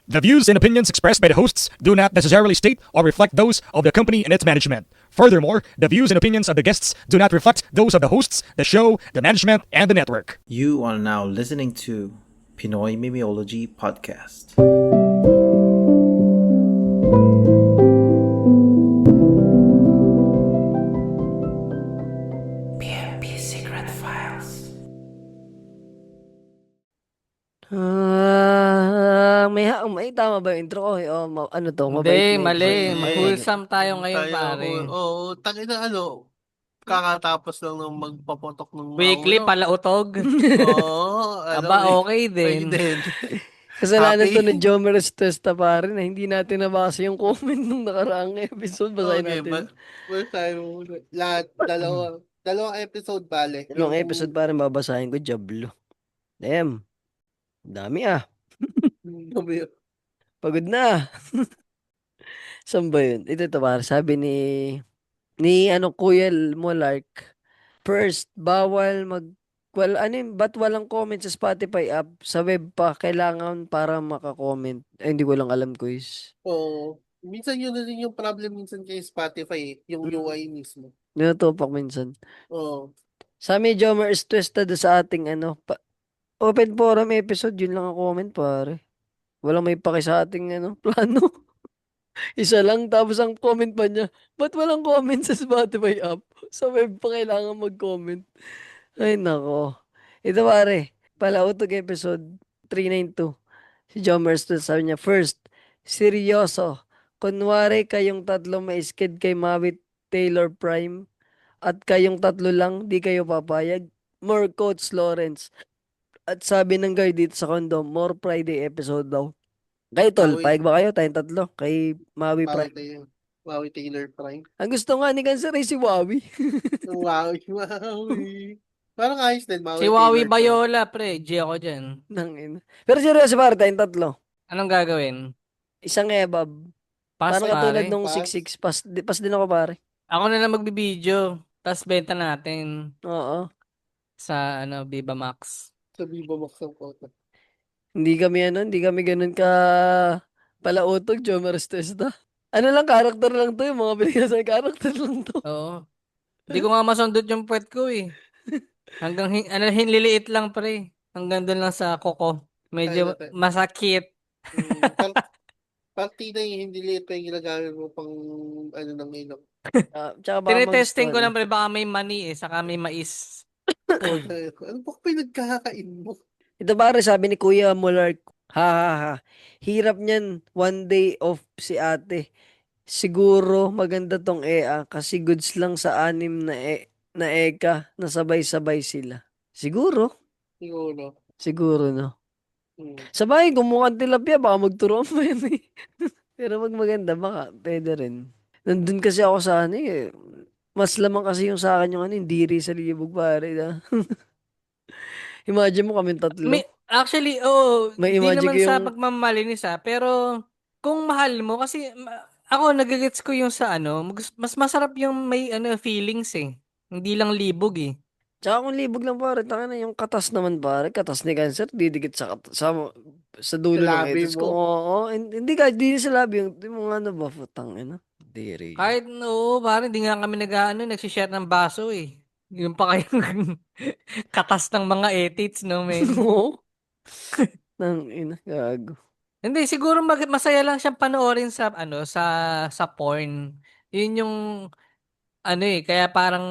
The views and opinions expressed by the hosts do not necessarily state or reflect those of the company and its management. Furthermore, the views and opinions of the guests do not reflect those of the hosts, the show, the management, and the network. You are now listening to Pinoy Mimiology Podcast. PMP Secret Files. May tama ba yung intro ko? Ano to? Mabait Hindi, na mali. episode. Wholesome tayo ngayon, Tayo, pare. tangin na kakatapos lang ng magpapotok ng Weekly, palautog. Aba, okay din. Kasalanan Happy? to ni Jomer Testa pare na hindi natin nabasa yung comment nung nakaraang episode. Basahin Okay, natin. first time, lahat, dalawang episode bale. Dalawang episode pare babasahin ko. Jablo. Damn. Dami ah. Pagod na. Saan ba yun? Ito pare. Sabi ni Kuya Molark. First, bawal ba't walang comment sa Spotify app? Sa web pa, kailangan para makakomment. Hindi ko lang alam, quiz. Oo. Minsan yun na rin yung problem minsan kay Spotify, yung UI mismo. Natutupak minsan. Oo. Sa amin, Jomer is twisted sa ating open forum episode, yun lang ang comment, pare. Walang may paki sa ating plano. Isa lang, tapos ang comment pa niya, ba't walang comment sa Spotify app? Sa web pa kailangan mag-comment. Ay, nako. Ito pare, palautog episode 392. Si John Marston sabi niya, first, seryoso. Kunwari kayong tatlo may skid kay Mawit Taylor Prime at kayong tatlo lang, di kayo papayag. More Coach Lawrence. At sabi ng guy dito sa condo, more Friday episode daw. Kayo tol, Maui. payag ba kayo? Tayong tatlo kay Mawi Prime. Maui Taylor Prime. Ang gusto nga ni Cancer ay si Wawi. Maui. Parang ayos din, Maui Si Wawi Taylor Prime. Bayola, pre. G ako dyan. Nangina. Pero seryoso pare, tayong tatlo. Anong gagawin? Isang ebab. Pass, Parang katulad pare. nung Pass. 6-6. Pass din ako pare. Ako na lang magbibideo. Tapos benta natin Oo. sa Viva Max. Sa Viva Max ang kota. Hindi kami ganun ka palautog, Jomer Testa. Ano lang, karakter lang to, yung mga binigyan sa karakter lang to. Oo. Hindi ko nga masundot yung puwet ko eh. Hanggang hinliliit lang, pre. Hanggang doon lang sa koko. Medyo Ay, masakit. Partida yung hindi liit pa yung ginagamit mo pang ng ilong. Tsaka baka Tinetesting ko magustuhan. lang, pre. Baka may mani eh. Saka may mais. Food. Ano ba pinagkakain mo? Ito pare, sabi ni Kuya Mulark, ha. Hirap niyan, one day off si ate. Siguro maganda tong EA kasi goods lang sa anim na eka na sabay-sabay sila. Siguro, no. Hmm. Sabay, kung mukhang tilapia, baka magturuan pa yan eh. Pero pag maganda, baka pwede rin. Nandun kasi ako sa mas lamang kasi yung sa akin yung diri sa libog pare na. Imagine mo kami tatlo. Actually, May di imagine naman ko sa yung- pagmamalinis pero kung mahal mo, kasi ako nagagets ko yung sa mas masarap yung may feelings eh. Hindi lang libog eh. Tsaka kung libog lang pare, taka na yung katas naman pare, katas ni cancer, didikit sa dulo Sa ng labi etos ko. mo? Oo, hindi ka, di sa labi, yung mga ba, putang diri. Kahit parang hindi nga kami nagsishare ng baso eh. Yung pa kayong katas ng mga etits, no, men? Oo. Gago. Hindi, siguro masaya lang siyang panoorin sa porn. Yun yung kaya parang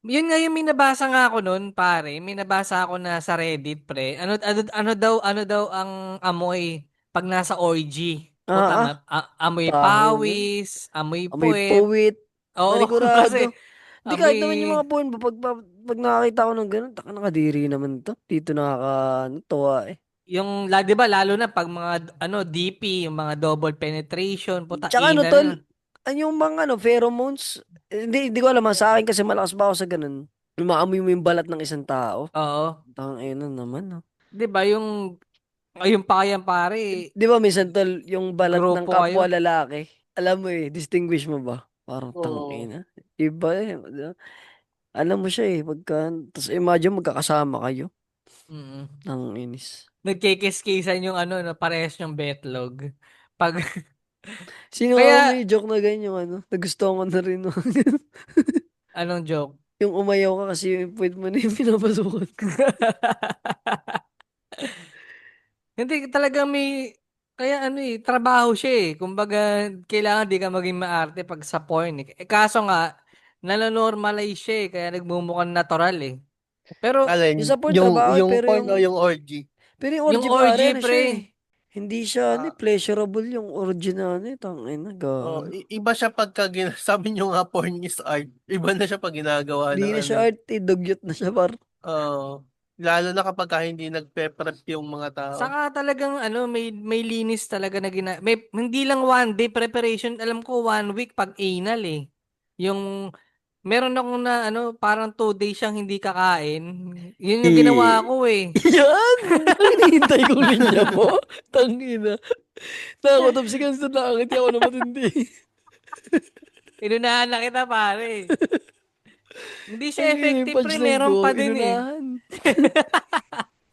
yun nga yung may nabasa nga ako noon, pare. May nabasa ako na sa Reddit, pre. Ano daw ang amoy pag nasa orgy. Ah, ah. Amoy Taho nun. pawis, amoy Amoy puwet. puwit. Oo, kasi Panigurado. Hindi kahit naman yung amoy mga porn, pag nakakita ko ng ganun, taka nakadiri naman to. Dito tuwa eh. yung, 'di ba, lalo na pag mga DP, yung mga double penetration, puta Tsaka ina tol, na. yung mga pheromones, hindi ko alam sa akin kasi malakas ba ako sa ganun. Umaamoy mo yung balat ng isang tao. Oo. Tangina naman, no? 'Di ba yung pa yan, pare, Di ba minsan tol, yung balat ng grupo kapwa kayo. lalaki, alam mo distinguish mo ba? Parang Oo. tangina. Iba eh. Alam mo siya pagka, tapos imagine magkakasama kayo. Mm. Ang inis. Nagkikis-kisan yung ano, no, parehas yung betlog. Pag, Sino nga kaya, may joke na ganyan yung ano? Nagustuhan ko na rin. No? anong joke? Yung umayaw ka kasi yung puwet mo na yung pinapasukan. Hindi talaga kaya ano trabaho siya eh. Kumbaga, kailangan di ka maging maarte pag sa porn eh. Kaso nga, nanonormalize siya eh, kaya nagmumukhang natural eh. Pero, Yung Alin, sa porn trabaho yung pero porn o yung yung orgy? yung orgy pare orgy ano siya eh. pre, Hindi siya ano, Ah, pleasurable yung orgy na ano, tangina oh, gago. iba siya pagka sabi nyo nga porn is art. Iba na siya pag ginagawa Hindi ng na ano siya eh. art, dugyot na siya par. Lalo na kapag hindi nagpe-prep yung mga tao. saka talagang ano, may linis talaga na hindi lang 1 day preparation, alam ko 1 week pag anal eh. Yung meron akong na ano, parang 2 days siyang hindi kakain. Yun yung ginawa ko eh. Yan! Ang hinihintay kong linya mo. Tangina. Nakakotopsi ka sa nakangiti ako na matindi. Inunahan na kita pare. Hindi siya Ang yung effective pre, punchline meron ko, pa din eh. inunahan.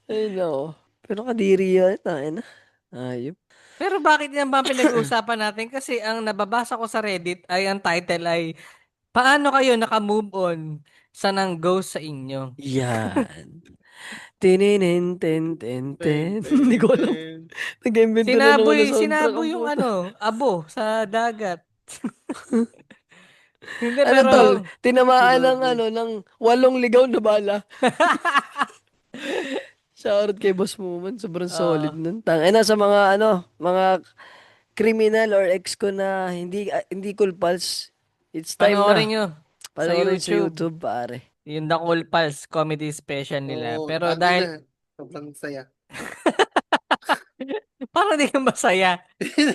Ay nako. Pero kadiri yan, tangina. Ayop. Pero bakit yan ba ang pinag-uusapan natin? Kasi ang nababasa ko sa Reddit ay ang title ay paano kayo naka-move on sa nang ghost sa inyo? Yan. Tininin, ten, ten, Ten, ten. Hindi ten, ko alam. ten. Nag-invento na naman ng soundtrack Sinaboy ang yung puta. ano, abo sa dagat. Hindi Ano pero tol? Tinamaan ng Sinabi. ano, ng 8 ligaw na bala. Shoutout kay Boss Muman. Sobrang solid ah, nun. Tangina sa mga ano, mga criminal or ex ko na hindi cool pals. It's time panoorin na. nyo sa Panoorin sa YouTube. YouTube, pare. Yung The Cool Pals comedy special nila. Oo, Pero gago dahil na. Sobrang saya. parang di ka masaya.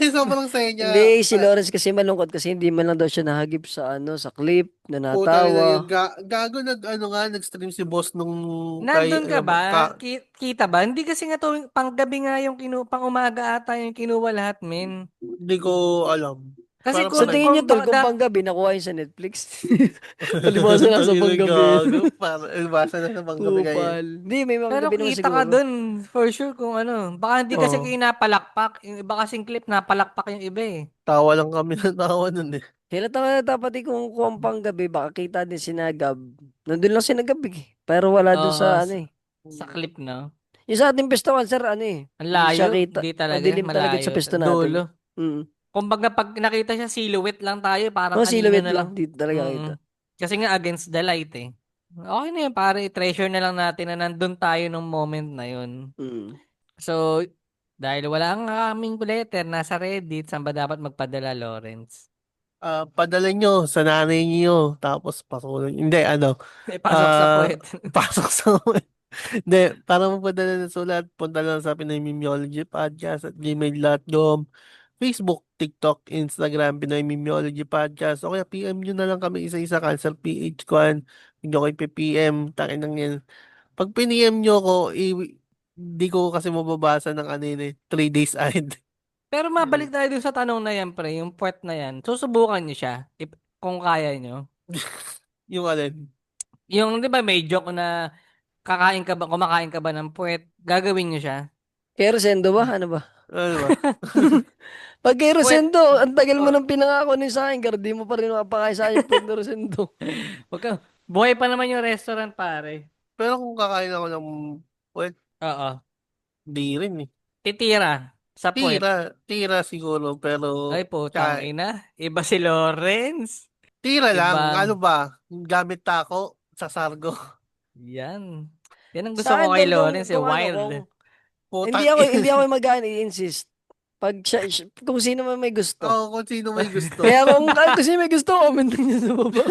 Sobrang saya niya. Hindi, si Lawrence kasi malungkot kasi hindi man lang daw siya nahagip sa ano, sa clip na Putang ina yun. natawa. Gago ano nga, nag-stream si boss nung Nandun ka ano ba, ba? Kita ba? Hindi kasi nga tuwing panggabi nga yung pang umaga ata yung kinuha lahat, men. hindi ko alam. Kasi Parang Sa patay. tingin niyo, tol, kung panggabi, nakuha yun sa Netflix. Palibasa na sa Tangina, panggabi. gago. Parang, basa na sa panggabi ngayon. Kupal. Hindi, may pero panggabi naman kita ka siguro. dun, for sure kung ano. Baka hindi kasi Oo. kayo napalakpak. Yung iba kasing clip, napalakpak yung iba eh. Tawa lang kami ng tawa nun eh. Kailan nga dapat kung panggabi, baka kita din si Nagab. Nandun lang si Nagab eh. Pero wala dun Oo, sa ano eh. sa clip, no? Yung sa ating pistawan, sir, ano eh. Ang Hindi siya layo. kita. Hindi talaga. Madilim talaga sa Malayo. pisto natin. Dulo. Mm. Kumbaga pag nakita siya, silhouette lang tayo. Parang Mga kanina silhouette na lang. lang, dito talaga kita. Mm. Kasi nga against the light eh. Okay na yun, pare. Treasure na lang natin na nandun tayo nung moment na yun. Mm. So, dahil wala nga kaming letter, nasa Reddit, saan ba dapat magpadala, Lawrence? Padala nyo sa nanay nyo. Tapos pasukin. Hindi, ano. May pasok sa Ah, puwet. pasok sa Hindi, para magpadala ng sulat, punta lang sa Pinoy Mimiology Podcast at gmail.com, Facebook, TikTok, Instagram, Pinoy Mimiology Podcast. O kaya PM nyo na lang kami isa-isa, Cancer PH Kwan. Hindi ko PM, takin lang yan. Pag piniem nyo ko, di ko kasi mababasa ng ano yun eh, 3 days ahead. Pero mabalik tayo dun sa tanong na yan, pre, yung puwet na yan. Susubukan nyo siya, kung kaya nyo. Yung alin. Yung, di ba, may joke na kumakain ka ba ng puwet, gagawin nyo siya. Kay Rosendo ba? Ano ba? Ano ba? Pag kay Puwet, Rosendo, ang tagal mo Oh, nang pinangako ni sa akin, gar, di mo pa rin makapakain sa akin yung puwet na Rosendo. wag ka, buhay pa naman yung restaurant, pare. pero kung kakain ako ng puwet, Oo. di rin eh. Titira sa puwet. Tira siguro, pero Ay, putang ina. Iba si Lawrence. tira lang. Ibang, Ano ba? Gamit tako sa sargo. yan. Yan ang gusto Sa ko akin, kay tol, Lawrence, eh, kung ano, wild. kung Putang hindi ako mag i-insist. Pag kung sino man may gusto. Oo, kung sino may gusto. Kaya kung sino may gusto, comment lang niya sa baba.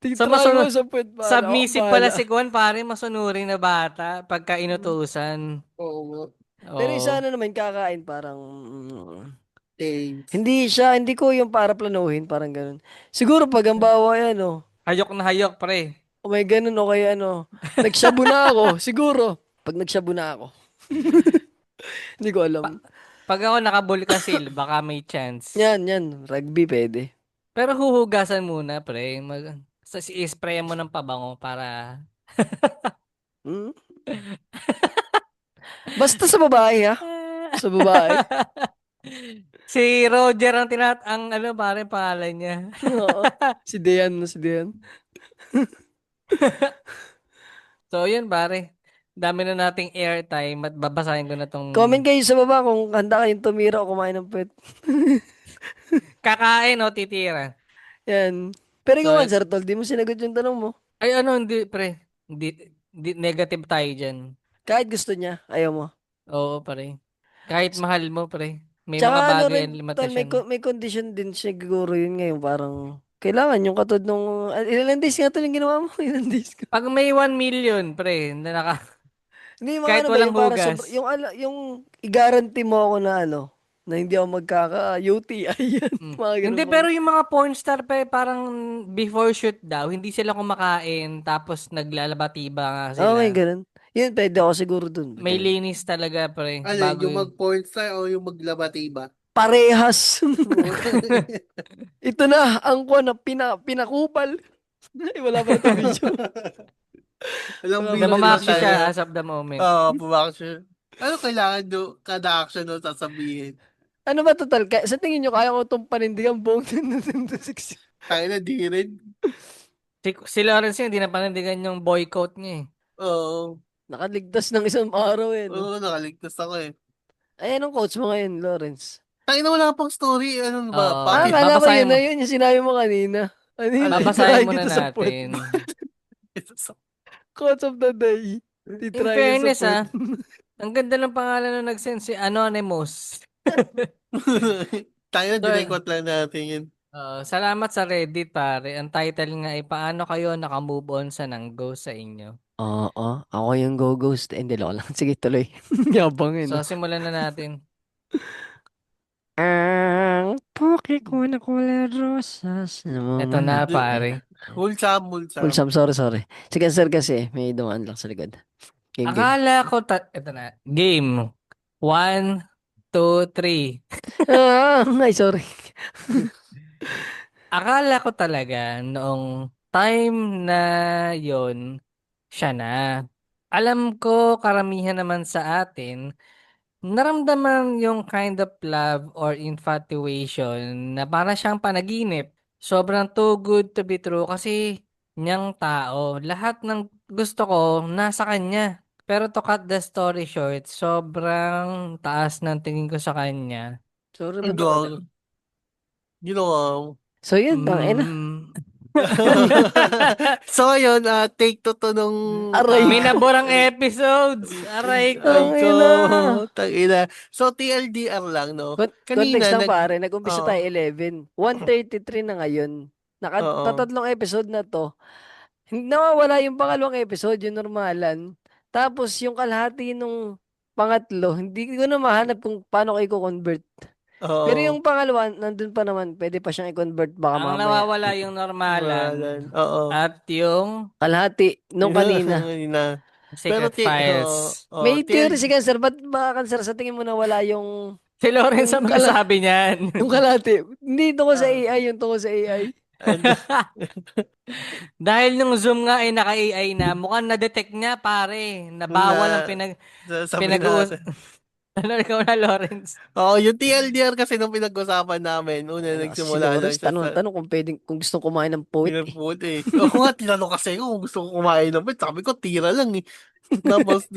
So, Titry mo sa puwet, pare. Ako submissive pala bahala. si Kwan, pare, masunurin na bata pagka Mm. inutusan. Oo nga. Pero isa Oo. ano naman, kakain parang... Thanks. hindi ko yung para planuhin, parang ganun. Siguro pag ang bawa yan, oh, Hayok na hayok, pre. o may ganun, o kaya ano, nagshabu na ako, siguro, pag nagshabu na ako. Hindi ko alam. Pag ako nakabulkasil, baka may chance. Yan, rugby pwede. Pero huhugasan muna, pre. I-spray mo ng pabango para Hmm? Basta sa babae, ha? Sa babae. Si Roger ang ang ano pare pangalan niya. Oo. Si Dean, no, si Dean. So yun pare. Dami na nating airtime at babasahin ko na tong Comment kayo sa baba kung handa kayong tumira o kumain ng puwet. kakain o titira. Yan. Pero ikaw So, man, Sir Tol, di mo sinagot yung tanong mo. ay ano hindi pre. Hindi negative tayo dyan. Kahit gusto niya, ayaw mo. Oo pare. Kahit mahal mo pre. May mga Tsaka ano bagay rin, ang Tol, limitasyon. may condition din siguro yun ngayon. Parang, kailangan yung katod nung, ilan days nga Tol yung ginawa mo? Ilan days ka? Pag may 1 million pre, na Hindi, mga kahit ano ba, walang yung para hugas. yung i-guarantee mo ako na ano, na hindi ako magkaka-UTI yan. Mga Hindi, ganun pero yung mga pornstar pa parang before shoot daw, hindi sila kumakain tapos naglalabatiba nga Oo, sila. may ganun. Yun, pwede ako siguro dun. May linis talaga pre, Ano, bago yung yun. mag-porn star o yung maglabatiba? Parehas. Ito na, ang ko na pinakupal. Ay, wala pa ito video. Walang Wala pa video ito lang Namamakshi video. tayo. siya as of the moment. Oo, pumaksyon. Ano kailangan do kada action no sasabihin? Ano ba total? Sa tingin nyo, kaya ko itong panindigan buong Nintendo 60. Tayo na di rin. Si Lawrence yun, hindi na panindigan yung boycott niya eh. Oo. Nakaligtas ng isang araw eh, no? Oo, nakaligtas ako eh. Ay, anong coach mo ngayon, Lawrence? Tayo na wala pang story. Ano ba? Oo. Ah, Bakit? kala ko Babasahin yun mo. na yun, yung sinabi mo kanina. Ano yun? Alin? Babasahin Titry muna kita sa puwet. natin. Coach of the day. In Titry kita sa fairness puwet. ang ganda ng pangalan na nag-send si Anonymous. Tayo na So, dinikot lang natin yun. salamat sa Reddit pare. Ang title nga ay paano kayo nakamove on sa nanggo sa inyo. Oo, ako yung go-ghost. Hindi, loko lang. Sige, tuloy. Yabang yun, So no? simulan na natin. Ang puki ko na kulay rosas. Ito na pare. Mulsam. Wholesome, sorry. Sige, sir, kasi may dumaan lang sa likod. Game. Akala ko ito na. Game. 1, 2, 3. Ay, sorry. Akala ko talaga noong time na yon siya na. Alam ko karamihan naman sa atin naramdaman yung kind of love or infatuation na para siyang panaginip. Sobrang too good to be true kasi niyang tao. Lahat ng gusto ko nasa kanya. Pero to cut the story short, sobrang taas ng tingin ko sa kanya. Sorry, Ang ba't dog. Ginawa mo. So, yun, tangina. Mm. So, yun, take to nung... Aray. Minaborang episodes. Aray ko. Ay, ko. Tangina. Tangina. So, TLDR lang, no? Context lang, Kanina, pare. Nag-umpisa Oo. tayo 11. 1:33 na ngayon. Oo. Tatlong episode na to. Nawawala yung pangalawang episode, yung normalan. Tapos, yung kalahati nung pangatlo, hindi ko na mahanap kung paano ko i-convert. Oo. Pero yung pangalawa, nandun pa naman, pwede pa siyang i-convert baka Ang mamaya. nawawala yung normalan. Oo. At yung Kalahati nung kanina. Pero Secret Files. May theory si Cancer, ba't ba Cancer sa tingin mo na wala yung Si Lawrence yung ang magsasabi niyan. yung kalahati? Hindi tungkol sa AI, yung tungkol sa AI. Dahil nung Zoom nga ay naka-AI na, mukhang na-detect niya pare, na bawal ang pinag-uus. Ano ikaw na, Lawrence? Oo, yung TLDR kasi nung pinag-usapan namin, una nagsimula lang siya sa Tanong kung gustong kumain ng poet. pinag-food eh. Oo nga, tinanong kasi ako kung gusto ko kumain ng pet. Sabi ko, tira lang eh. Tapos,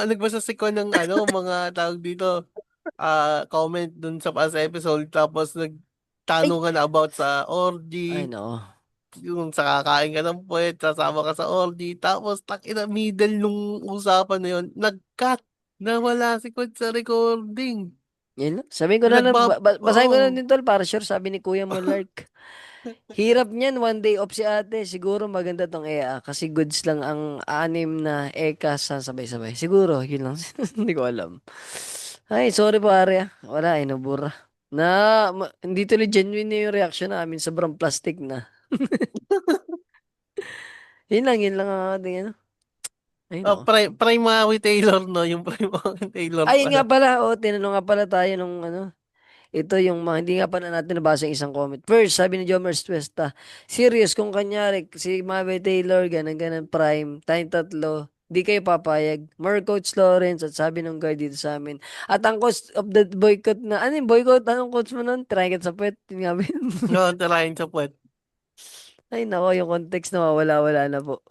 nagbasa si Kon ng mga tawag dito, comment dun sa past episode. Tapos, nagtanungan about sa orgy. Ay, no. Yung sa kakain ka ng puwet, sasama ka sa orgy. Tapos, ina middle nung usapan na yun, nag-cut. Nawala si Kon sa recording. Yan lang. Sabihin ko na lang, basahin ko na Oo. din tol, para sure, sabi ni Kuya mo, Lark. Hirap niyan, one day off si ate. Siguro maganda tong EA kasi goods lang ang 6 na ECA sa sabay-sabay. Siguro, yun lang. Hindi ko alam. Ay, sorry pare. Wala, inubura. Hindi tuloy genuine na yung reaction namin. Sobrang plastic na. Yun lang ang ating ano. Ay, nako. Prime Taylor, no? Yung Prime Taylor Ayun pala. nga pala, tinanong nga pala tayo nung ano. Ito yung mga hindi nga pa na natin nabasa yung isang comment. First, sabi ni Jomer Tuesta, serious kung kanyari si Mabel Taylor, ganun-ganun prime, tayong tatlo, di kayo papayag. More Coach Lawrence at sabi ng guard dito sa amin. At ang coach of the boycott na, ano yung boycott? Anong coach mo nun? Try sa puwet. Yun nga ba yun? No, tirahin sa puwet. Ay nako, yung context na wala na po.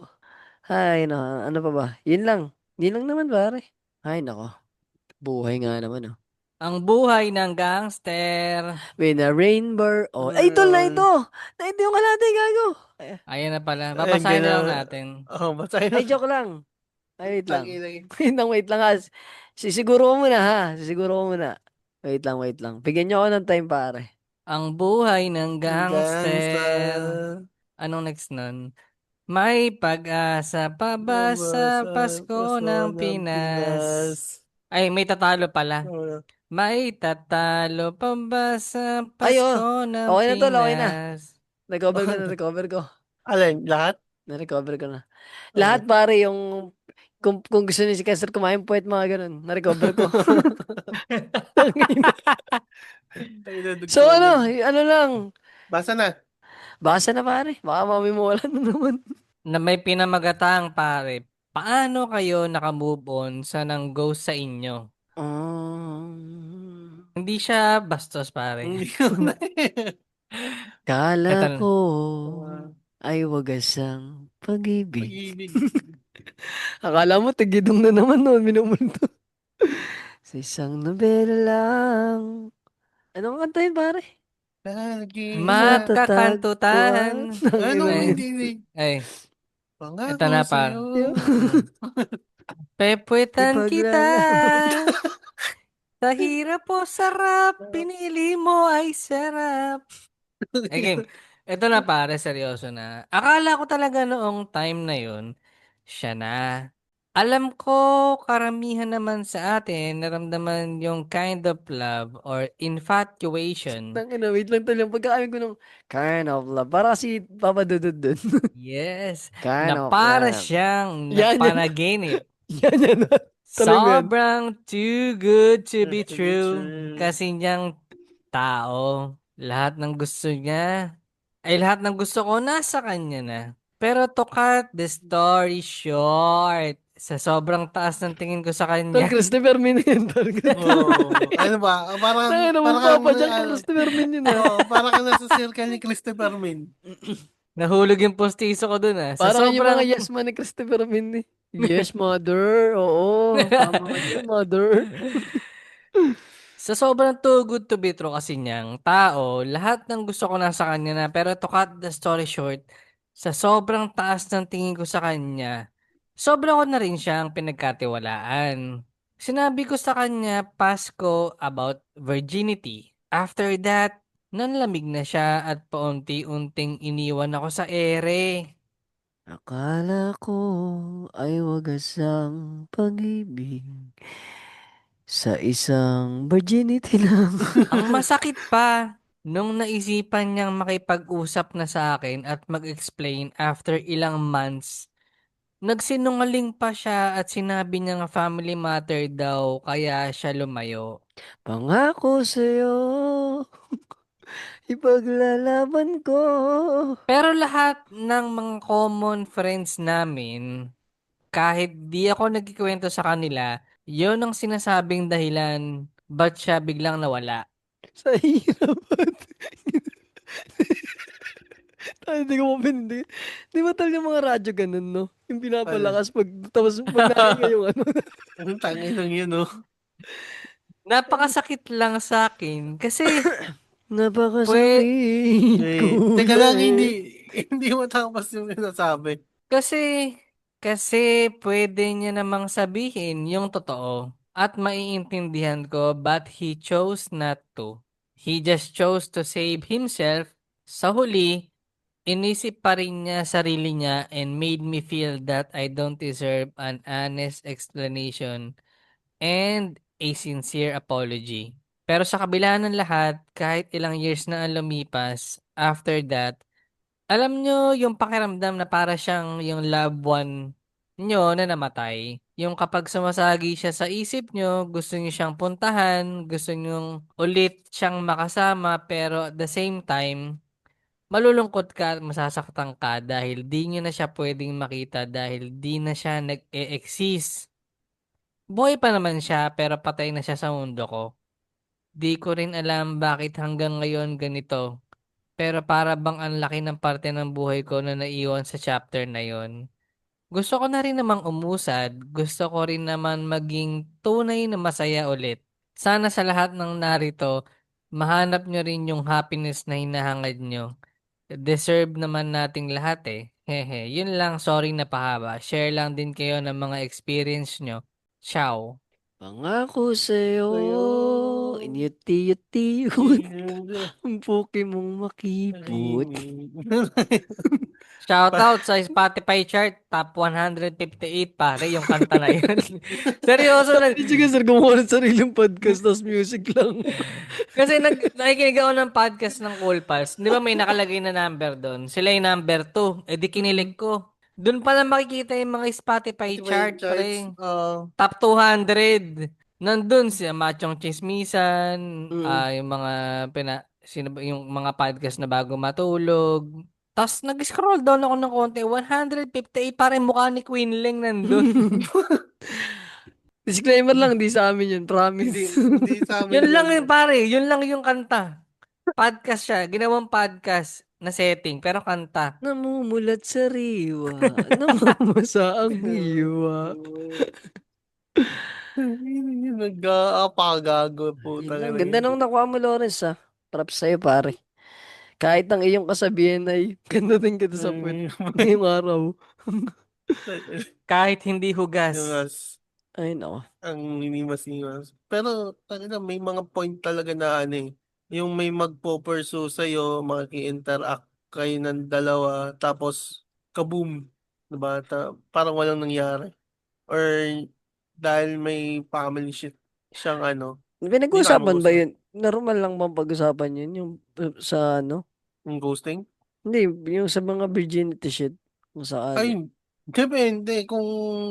Ay nako, ano pa ba? Yun lang. Yun lang naman pare. Ay nako, buhay nga naman oh. Ang buhay ng gangster. With a rainbow. Oh, ay, ito na ito. Na ito yung kalate, gago. Ay, Ayan na pala. Ayun, Babasahin na lang gina natin. basahin mo. ay, joke lang. Ay, wait lang. Tangina. Wait lang ha. Sisiguro ko muna ha. Sisiguro ko muna. Wait lang. Bigyan niyo ako ng time pare. Ang buhay ng gangster. Gangster. Anong next nun? May pag-asa pa ba sa Pasko ng Pinas? Ay, may tatalo pala. May tatalo pa ba sa Ay, oh. Pasko ng Okay na tol, okay na. Pinas? Recover ko. Alin, lahat? Na-recover ko na. Lahat pare yung kung gusto niyo si Kester kumain puwet mga ganun. Na-recover ko. So ano lang. Basa na. Basa na pare. Baka mamimula na naman. Na may pinamagatang pare. Paano kayo nakamove on sa nang ghost sa inyo? Hindi siya bastos pare. Hindi ko na Kala Eto na. ko ay wagasang pag-ibig. Pag-ibig. Akala mo tigidong na naman noon, minumulto. Sa isang nobela lang. Anong kanta yun, pare? Lagi Makakantutan. Ano, Ay, hindi. ay, Pangako ito na sa'yo. par. Pepwetan kita. Sa hirap o sarap, pinili mo ay sarap. Okay, ito na pare, seryoso na. Akala ko talaga noong time na yun, siya na. Alam ko, karamihan naman sa atin, naramdaman yung kind of love or infatuation. Tangina, wait lang tol. Yung pagkakain ko nung kind of love. Para si Papa Dudut dun. Yes, Kind na of para love. siyang Yan. napanaginip. Yan. Tuloy mo yan. Sobrang too good to be true. Kasi niyang tao, lahat ng gusto niya, ay lahat ng gusto ko nasa kanya na. Pero to cut the story short, sa sobrang taas ng tingin ko sa Tol, kanya, Christopher Min yun. Tol. Oh, ano ba? Tangina mo, Papa Jack na Christopher Min yun ah. Parang ka nasa circle ni Christopher Min. nahulog yung postiso ko dun ah. Sa Parang yung sobrang, mga yes man ni Christopher Min eh. Yes, mother. Oo. Tama ka dyan, mother. sa sobrang too good to be true kasi niyang tao, lahat ng gusto ko nasa kanya na. Pero to cut the story short, sa sobrang taas ng tingin ko sa kanya, sobra ko na rin siyang pinagkatiwalaan. Sinabi ko sa kanya, Pasko, about virginity. After that, nanlamig na siya at paunti-unting iniwan ako sa ere. Akala ko ay wagasang pag-ibig sa isang virginity lang. Ang masakit pa, nung naisipan niyang makipag-usap na sa akin at mag-explain after ilang months, nagsinungaling pa siya at sinabi niya nga family matter daw kaya siya lumayo. Pangako sa'yo, ipaglalaban ko. Pero lahat ng mga common friends namin, kahit di ako nagkikwento sa kanila, yon ang sinasabing dahilan ba't siya biglang nawala. Sa hirap. Ay, hindi ko mapindi. Di ba tal yung mga radyo ganun, no? Yung pinapalakas pag, tapos pag nahinga yung ano. Ang tangin lang yun, no? Napakasakit lang sa akin kasi Napakasakit ko. Teka lang, hindi matapos yung sinasabi. Kasi, kasi pwede niya namang sabihin yung totoo at maiintindihan ko but he chose not to. He just chose to save himself. Sa huli, inisip pa rin niya sarili niya and made me feel that I don't deserve an honest explanation and a sincere apology. Pero sa kabila ng lahat, kahit ilang years na ang lumipas, after that, alam nyo yung pakiramdam na para siyang yung loved one nyo na namatay. Yung kapag sumasagi siya sa isip nyo, gusto nyo siyang puntahan, gusto nyo ulit siyang makasama, pero at the same time, malulungkot ka at masasaktan ka dahil di nyo na siya pwedeng makita dahil di na siya nag-e-exist. Buhay pa naman siya pero patay na siya sa mundo ko. Di ko rin alam bakit hanggang ngayon ganito. Pero para bang ang laki ng parte ng buhay ko na naiwan sa chapter na yon. Gusto ko na rin namang umusad. Gusto ko rin naman maging tunay na masaya ulit. Sana sa lahat ng narito, mahanap nyo rin yung happiness na hinahangad nyo. Deserve naman nating lahat eh. Hehe, yun lang, sorry na pahaba. Share lang din kayo ng mga experience nyo. Ciao. Pangako sa'yo, Sa'yo, inyuti-yuti-yut, ang puki mong makipot. Shoutout sa Spotify chart, top 158 pare, yung kanta na yun. Seryoso lang. Sige sir, gumawa ng sariling podcast, tapos music lang. Kasi nakikinig ako ng podcast ng Cool Pals. Di ba may nakalagay na number doon? Sila yung number 2. Eh di kinilig ko. Doon pala makikita yung mga Spotify Spotify chart, charts, pre. Top 200. Nandun si Machong Chismisan, Mm. yung mga yung mga podcast na bago matulog. Tapos nag-scroll down ako ng konti, 158 parang mukha ni Queen Ling nandun. Disclaimer lang, di sa amin yun, hindi, promise. hindi sa amin Yun lang yun. yun pare, yun lang yung kanta. Podcast siya, ginawang podcast na setting, pero kanta. Namumulat sa riwa, namamasa ang hiwa. Nag-aapagago po Yun lang. talaga Ganda yun. nung nakuha mo, Lawrence, ha. Props sa'yo, pare. Kahit ang iyong kasabihan ay ganda din kita sa puwet ngayong araw. Kahit hindi Yung hugas. Ay, nako. ang hinimas-himas. Pero talaga may mga point talaga na ano eh. Yung may magpo-pursue sa'yo, maki-interact kayo ng dalawa, tapos kaboom. Diba? Parang walang nangyari. Or dahil may family shit siyang ano, hindi na kayo Pinag-uusapan ba mag-usap. yun? Normal lang bang pag-usapan yun? Yung sa ano? Yung ghosting? Hindi, yung sa mga virginity shit. Kung sakali. Ay, depende kung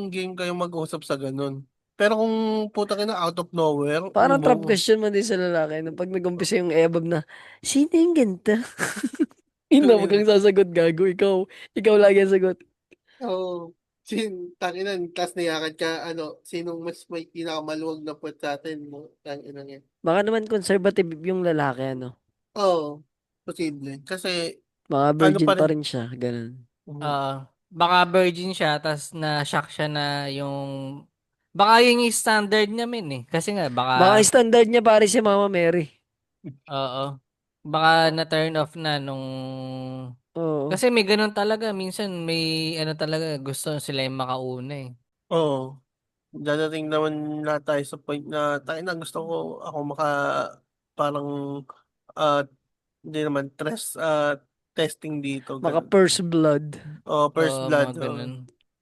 game kayo mag-usap sa ganun. Pero kung puta ka na out of nowhere, Parang trap mo, question man din sa lalaki na pag nag-umpisa yung ebab na, sino yung ganda? Yun na, wag kang sasagot, gago. Ikaw lagi ang sagot. oh, tanginan, tas niyakad ka, ano, sinong mas may pinakamaluwag na puwet sa atin mo, tanginan yan. Baka naman conservative yung lalaki, ano? Oo, posible. Kasi, Baka ano virgin pa pa rin, rin siya, ganun. Baka virgin siya, tas na-shock siya na yung... Baka yun yung standard niya, min eh. Kasi nga, Baka baka... standard niya pare si Mama Mary. Oo. Baka na-turn off na nung... Oo. Kasi may ganun talaga. Minsan may ano talaga, gusto sila yung makauna eh. oo, dadating naman na tayo sa point na, tayo na gusto ko, ako parang, ah, hindi naman, testing dito, Baka ganun. first blood. Oh, first Oo, mga blood, oh. ganun.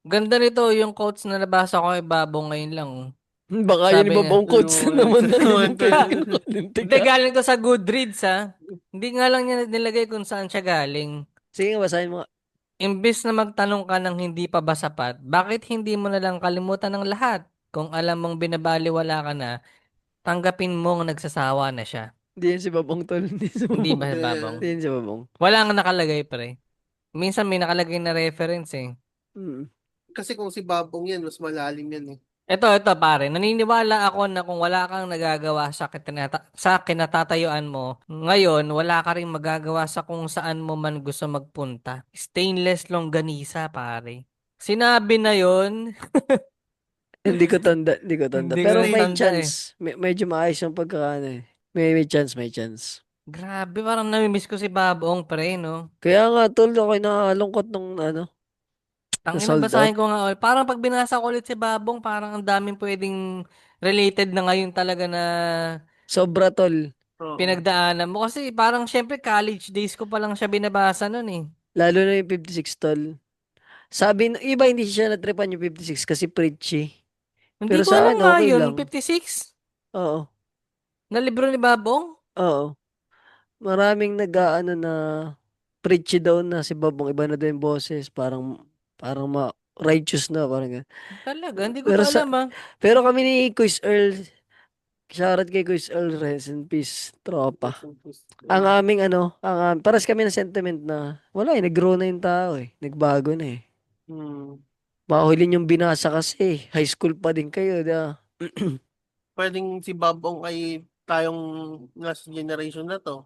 Ganda nito yung quotes na nabasa ko kay Babong ngayon lang. Oh. Baka yun Sabi niya, ibabang quotes na naman na Naman yung pwede ka hindi, nakalintika. galing to sa Goodreads ha. Hindi nga lang niya nilagay kung saan siya galing. Sige nga, basahin mo nga. Imbis na magtanong ka ng hindi pa ba sapat, bakit hindi mo na lang kalimutan ng lahat? Kung alam mong binabaliwala ka na, tanggapin mong nagsasawa na siya. Hindi yan si Babong tol. Hindi si Hindi Babong. ba Babong? Hindi yan si Babong. Wala nga nakalagay pre. Minsan may nakalagay na reference eh. Mm. Kasi kung si Babong yan, mas malalim yan eh. Ito pare, naniniwala ako na kung wala kang nagagawa sa kinatatayuan mo, ngayon wala ka rin magagawa sa kung saan mo man gusto magpunta. Stainless longganisa, pare. Sinabi na yon, Hindi ko tanda, hindi ko tanda. hindi ko Pero rin may tanda eh. chance. Medyo maayos yung pagkakaano eh. May chance, may chance. Grabe, parang namimiss ko si Babong, pre, no? Kaya nga tol, ako'y nakalungkot nung ano, na Tangina, sold out. basahin ko nga ulit. Parang pag binasa ko ulit si Babong, parang ang daming pwedeng related na ngayon talaga na Sobra tol. Oo. pinagdaanan mo. Kasi parang syempre college days ko pa lang siya binabasa nun eh. Lalo na yung 56 tol. Sabi ng iba hindi siya natripan yung 56 kasi preachy. Hindi Pero ko sa alam akin nga okay yun, lang. 56? Oo. Na libro ni Babong? Oo. Maraming nag-aano na preachy daw na si Babong iba na daw yung boses. Parang righteous na, parang ganun. Talaga, hindi ko Pero to alam ah. pero kami ni Quiz Earl, shoutout kay Quiz Earl, rest in peace, tropa. Ang aming paras kami ng sentiment na, wala eh, nag-grow na yung tao eh. Nagbago na eh. Hmm. Mahulin yung binasa kasi, high school pa din kayo, di ba? Pwedeng si Babong ay tayong last generation na to.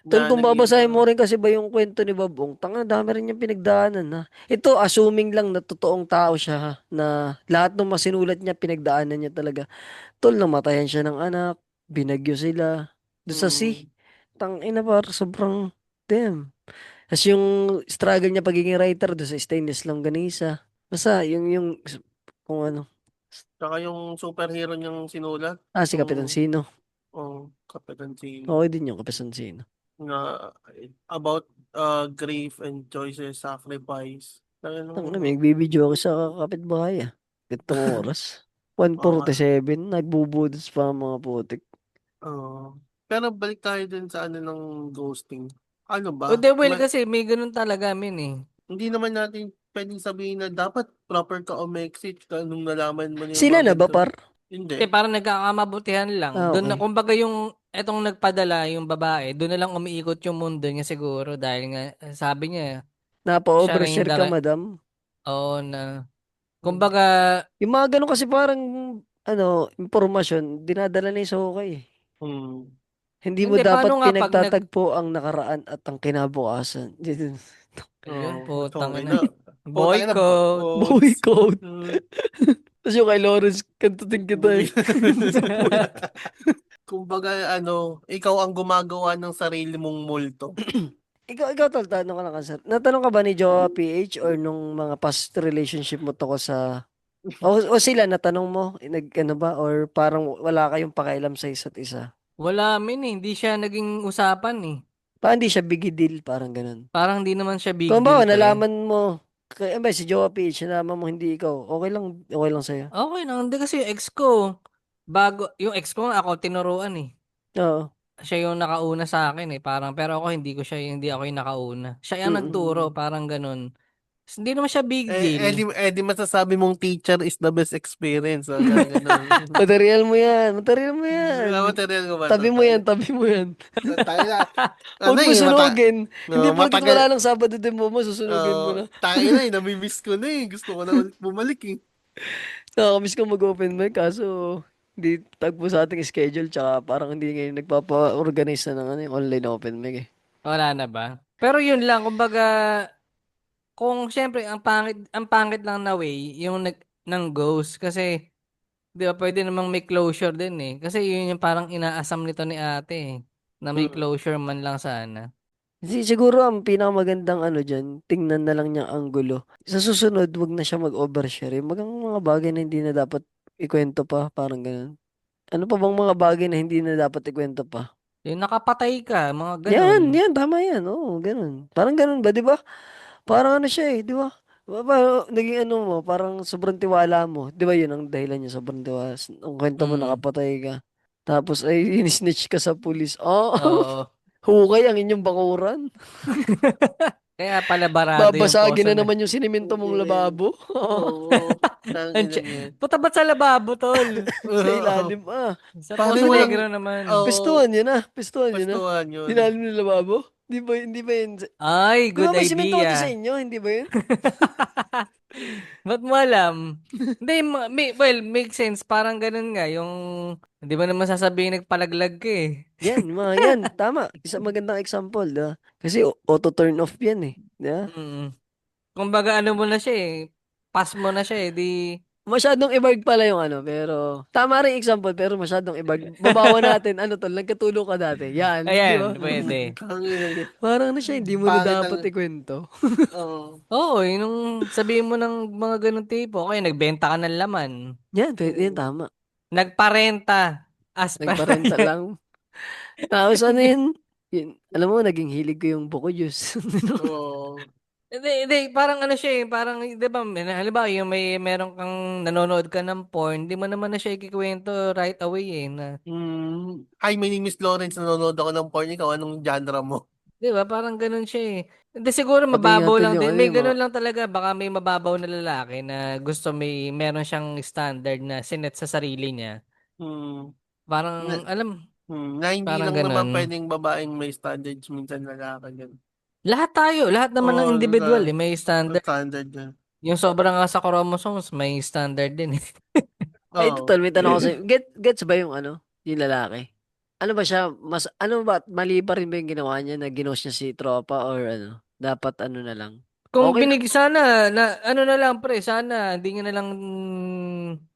Tol, Na kung naging, babasahin mo rin kasi ba yung kwento ni Babong, tanga, dami rin yung pinagdaanan ha. Ito, assuming lang na totoong tao siya ha, na lahat ng masinulat niya, pinagdaanan niya talaga. Tol, namatayan siya ng anak, binagyo sila, doon sa sea. mm, Tang ina par, sobrang, damn. Tapos yung struggle niya pagiging writer doon sa stainless longganisa. Basta, kung ano. Tsaka yung superhero niyang sinulat, Si Kapitan yung Sino. Kapitan si Okay din yung Kapitan Sino. na about grief and choices, sacrifice. Kaya Tang nung ina, may nagbibideo ako sa kapitbahay ah. Itong oras. oo nga. 1:47, nagbubudos pa ang mga putik. Pero balik tayo dun sa ano ng ghosting. Ano O ba? de well kasi may ganun talaga min eh. Hindi naman natin pwedeng sabihin na dapat proper ka o exit ka nung nalaman mo na yung Sila mga na ba ganito. par? Hindi. Parang nagkakamabutihan lang. Doon na, Okay. kumbaga yung etong nagpadala, yung babae, doon na lang umiikot yung mundo niya siguro dahil nga sabi niya, siya rin yung Napa-overshare ka, madam. oo na. Hmm. Kumbaga, Yung mga ganun kasi parang, impormasyon, dinadala na yung sa hukay eh. Hmm. Hindi mo hindi, dapat paano nga pag pinagtatagpo ang nakaraan at ang kinabukasan. ayun, Putang putang ina. ina. Putang ina. Boycott. Boy code. Hmm. Tapos yung kay Lawrence, kantutin kita eh. Kumbaga ano, ikaw ang gumagawa ng sarili mong multo. Ikaw, tol, tanong ka lang ka, sir. Natanong ka ba ni Jowa PH or nung mga past relationship mo to ko sa... O sila, natanong mo, ano ba? Or parang wala kayong pakialam sa isa't isa? Wala min eh, hindi siya naging usapan eh. Parang di siya big deal, parang ganun. Parang hindi naman siya big Kung deal ba, to eh. nalaman mo, si Jowa PH, nalaman mo hindi ikaw, okay lang sa'yo. Okay lang, hindi kasi yung ex ko, yung ex ko ako tinuruan eh. Oo. Siya yung nakauna sa akin eh, parang, pero ako hindi ako yung nakauna. Siya yung nagturo, Mm-mm. parang ganun. Hindi naman siya big Di, deal. masasabi mong teacher is the best experience. Ganun. Material mo yan, material mo yan. Material ko ba to? Tabi mo yan, tabi mo yan. Tayo na. Ano Huwag mo sunugin. Hindi no, porkit wala ng Sabado din mo, susunugin mo na. tayo na namimiss ko na eh. Gusto ko na ulit bumalik eh. Nakakamiss ko mag-open mic, kaso hindi tagpo sa ating schedule, tsaka parang hindi ngayon nagpapa-organize na ng yung online open mic eh. Wala na ba? Pero yun lang, kumbaga, kung syempre, ang pangit lang na way, yung ng ghost, kasi, di ba, pwede namang may closure din eh. Kasi yun yung parang inaasam nito ni ate eh, na may Mm. closure man lang sana. Siguro ang pinakamagandang dyan, tingnan na lang niyang anggulo. Sa susunod, wag na siya mag-overshare. Mga bagay na hindi na dapat ikwento pa, parang ganun. Ano pa bang mga bagay na hindi na dapat ikwento pa? Yung nakapatay ka, mga Yan, ganun. yan, tama yan. Oo, ganun. Parang ganun ba, di ba? Parang ano siya eh, di ba? Naging ano mo, parang sobrang tiwala mo. Di ba yun ang dahilan niya, sobrang tiwala. Ang kwento mo, Mm. nakapatay ka. Tapos ay inisnitch ka sa pulis. Oh, Oo. hukay ang inyong bakuran. Kaya pala barado yung Babasagin poso na na. naman yung siniminto mong lababo. Oo. Tangin na yan. Puta ba't sa lababo, tol? Sa ilalim Sa Paano Poso yung walang... Negro naman. Pistuhan yun Pistuhan yun Pastuhan yun. Ilalim ng lababo. Hindi ba yun? Ay, Di ba good may simento kasi sa idea. inyo? Hindi ba yun? Ba't mo alam? Hindi, well, make sense. Parang ganun nga. Yung, hindi mo naman sasabihin nagpalaglag ka eh. Yan. Tama. Isang magandang example. Kasi auto-turn off yan eh. Di ba? Mm. Kumbaga ano mo na siya eh. Pass mo na siya eh. Di, Masyadong ibag pala yung pero tama rin example pero masyadong ibag. Babawa natin, tol, nagkatulog ka dati. Yan, di ba? ayan, pwede. Tangin na yan. Parang na siya, hindi mo na Pangit dapat ang... ikwento. Oo. Oo, nung sabihin mo ng mga ganun tipo, okay, nagbenta ka ng laman. Yan, pwede yan, tama. Nagparenta. As per. Nagparenta lang. Tapos yun, alam mo, naging hilig ko yung buko juice. Oo. Hindi, parang ano siya eh, parang, di ba, halimbawa, yung meron kang nanonood ka ng porn, di mo naman na siya ikikwento right away eh, na, Hi, my name is Lawrence. Nanonood ako ng porn. Ikaw, anong genre mo? 'Di ba parang ganun siya eh. Hindi siguro Pati nga mababaw tol lang yung din. ano May yung mga, ganun lang talaga. Baka may mababaw na lalaki na gusto meron siyang standard na sinet sa sarili niya. Hmm. Na, Parang alam, na hindi parang lang naman ganun. pwedeng babaeng may standards, minsan lalaki din. Lahat tayo, lahat naman ng Oo, individual eh, may standard. standard yan. Yung sobra nga sa chromosomes, may standard din eh. ay Oo. tol, may tanong ako sa'yo. Gets ba yung ano, yung lalaki? Ano ba siya, ano ba, mali pa rin ba yung ginawa niya na ginost niya si tropa or ano? Dapat ano na lang. Kung Okay lang. sana na ano na lang pre, sana hindi niya na lang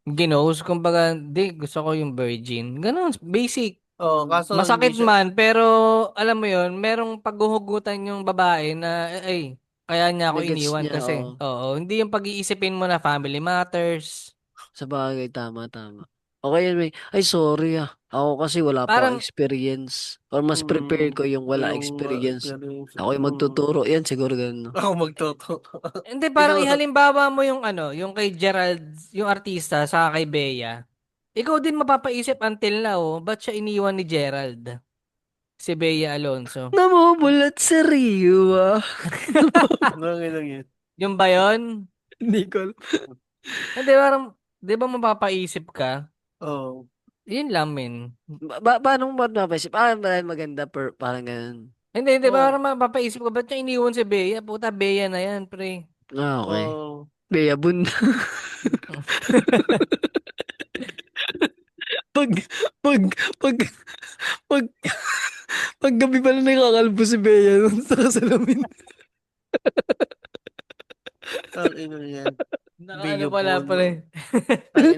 ginos. Kumbaga, di gusto ko yung virgin. Ganun, basic. Oo, kaso hindi Masakit siya, man, pero alam mo yon merong paghuhugutan yung babae na ay, kaya niya ako Nagets iniwan niya, kasi. oo. Oo, hindi yung pag-iisipin mo na family matters. Sa bagay, tama, tama. Okay, yun, may, ay sorry ah. Ako kasi wala pa akong Parang, experience. Or mas prepare ko yung wala yung experience. experience. Ako yung magtuturo. Yan, siguro ganun. No? Ako magtotoo. hindi parang Siguro, ihalimbawa mo yung ano, yung kay Gerald, yung artista sa kay Bea. Ikaw din mapapaisip until now, ba't siya iniwan ni Gerald? Si Bea Alonso. Namumulat sa Rio ah. lang yun. Yung ba yun? Hindi ko alam. Hindi, parang, di ba mapapaisip ka? Oo. Yun lang, men. Paano mo ba napaisip? Ah, dahil maganda parang ganun. Hindi, Oo. parang mapapaisip ka, ba't niya iniwan si Bea? Puta, Bea na yan, pre. Ah, okay. Oo. Bea Bunda. pag, pag, pag, pag, pag gabi pala nakakalbo si Bea nun sa kasalamin. Ang ino yan. Nakaano Bea pala, Puno. pre.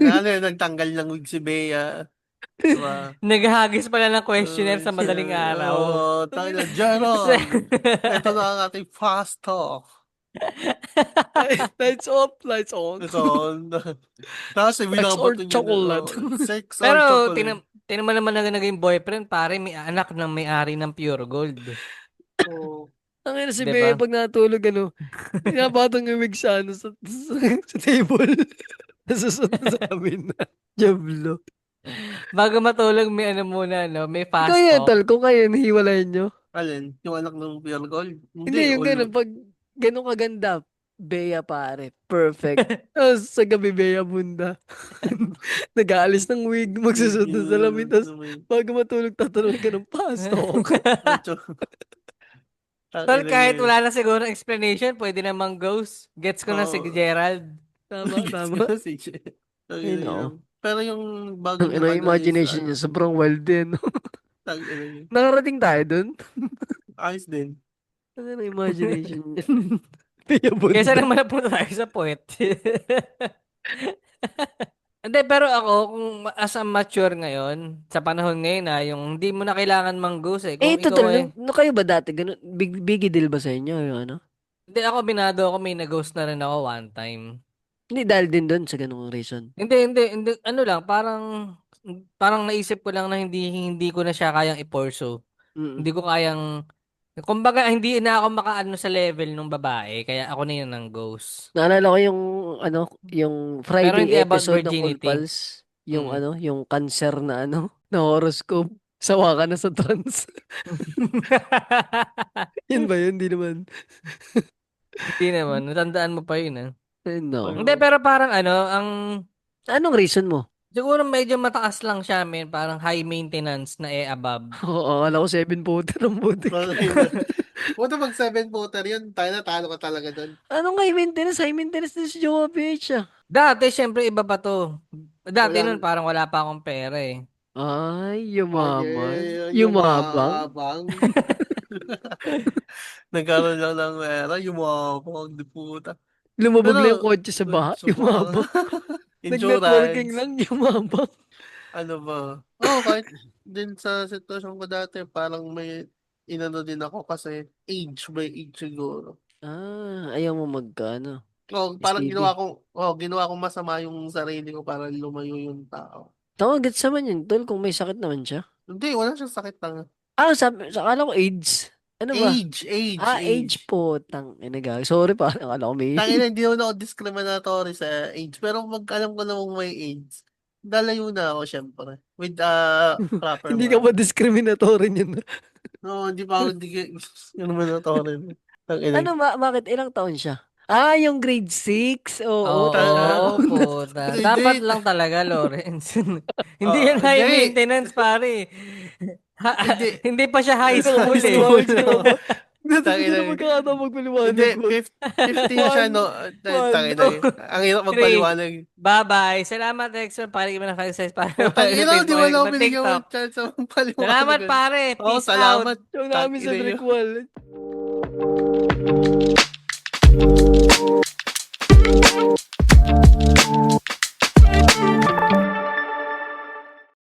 Ano yun, nagtanggal ng wig si Bea. Diba? Naghahagis pala ng questionnaire sa madaling araw. Oh, tayo na, Gerald! Ito na ang ating fast talk. Lights off, lights on. Ito, kasi Sex or binabato niya na, chocolate? sex or Pero, chocolate. tinan mo naman na naging boyfriend, pare, may anak ng may-ari ng Pure Gold. Oh, Ang ina si 'Di Bea ba? pag natulog ano, pinapatong yung wig sa ano, sa table. Nasusot na sa amin na. Diablo. Bago matulog, may ano muna, no? May Ikaw fast yan, talk. tol. Kung kayo, nahiwalayan nyo. alin? Yung anak ng pure gold? Hindi, Hindi, yung gano'n. Pag gano'n kaganda, Bea pare. Perfect. Tapos sa gabi, Bea bunda. Nag-aalis ng wig, magsusot ng salamin. Tapos bago matulog, tatanungin ka ng pasok. Tol, kahit wala na siguro explanation, pwede namang ghost. Gets ko na si Oo. Gerald. Tama, Gets ko tama. na si Che. Ay, Tangina nako. yun. Pero yung bago Ang niyang ina, yung ano is imagination niya, ano, sobrang wild din. tangina yun. Nakarating tayo dun. Ayos din. Ang ina, imagination niya. Bea Kesa bunda. naman napunta tayo sa puwet. Hindi, pero ako, kung as a mature ngayon, sa panahon ngayon yung hindi mo na kailangan mang-ghost eh. Eh, Kung ikaw total, eh. no kayo ba dati, ganun, biggie deal ba sa inyo, yung ano? Hindi ako, binado ako, may nag-ghost na rin ako one time. Hindi, dahil din doon sa ganung reason. Hindi. Ano lang, parang naisip ko lang na hindi ko na siya kayang i-pursue. Mm. Hindi ko kayang, kumbaga, hindi na ako makaano sa level ng babae, kaya ako na yun ng ghost. Naalala ko yung, ano, yung Pero Friday hindi about episode ng Cool virginity. Pals. Yung, Mm. ano, yung cancer na, ano, na horoscope. Sawa ka na sa trans. Yun ba yun? Hindi naman. Hindi naman, natandaan mo pa yun ah. Ay, no. Hindi, pero parang Anong reason mo? siguro medyo mataas lang siya, men. Parang high maintenance na above. Oo, akala ko 7 footer ang butik. Puta pag 7-footer yun, tayo na talo ka talaga doon. Anong high maintenance? High maintenance din si Jowa PH ah. Dati, syempre, iba pa to. Dati nun, Walang, parang wala pa akong pera eh. Ay, yumaman. okay, yung Yumabang. maabang. Nagkaroon lang ng era, yung maabang, di puta. Lumubog lang yung Pero, kotse sa baha. Yumabang. Nag-networking insurance, lang, yumabang. ano ba? Oh, kahit din sa sitwasyon ko dati, parang may inano din ako kasi age by age siguro. Ah, ayaw mo magkano. Oh, parang STD. ginawa kong masama yung sarili ko para lumayo yung tao. Tawag gets naman yun, tol, kung may sakit naman siya. Hindi, wala siyang sakit lang. Ah, akala ko AIDS. Ano ba? Ah, age Age. po. Inagag. Sorry pa, akala ko may. Tangina, hindi naman ako discriminatory sa age. Pero pag alam ko namang may AIDS, lalayo na ako syempre. With proper Hindi ka ba man. discriminatory niyan? No, hindi pa ako, yun naman natawa rin. Tangina. Ano, bakit ilang taon siya? Ah, yung grade 6. Oo, Oo, tama. puta. Hindi. Dapat lang talaga, Lawrence. Hindi Oo, yan high hindi. maintenance, pare. Hindi. Hindi pa siya high Hindi na school eh. magpaliwanag si Papa. Hindi Tangina. na magkakataon magpaliwanag Hindi, ko. 15 siya, no? Tangina. Ang hirap magpaliwanag. Bye-bye. Salamat, Dexter. Pare ko na exercise para Tangina, di wala akong binigyan TikTok. ng chance sa paliwanag. Salamat, pare. Oo, Peace out. salamat. Yung namin sa Tangina Brick yun. Wall.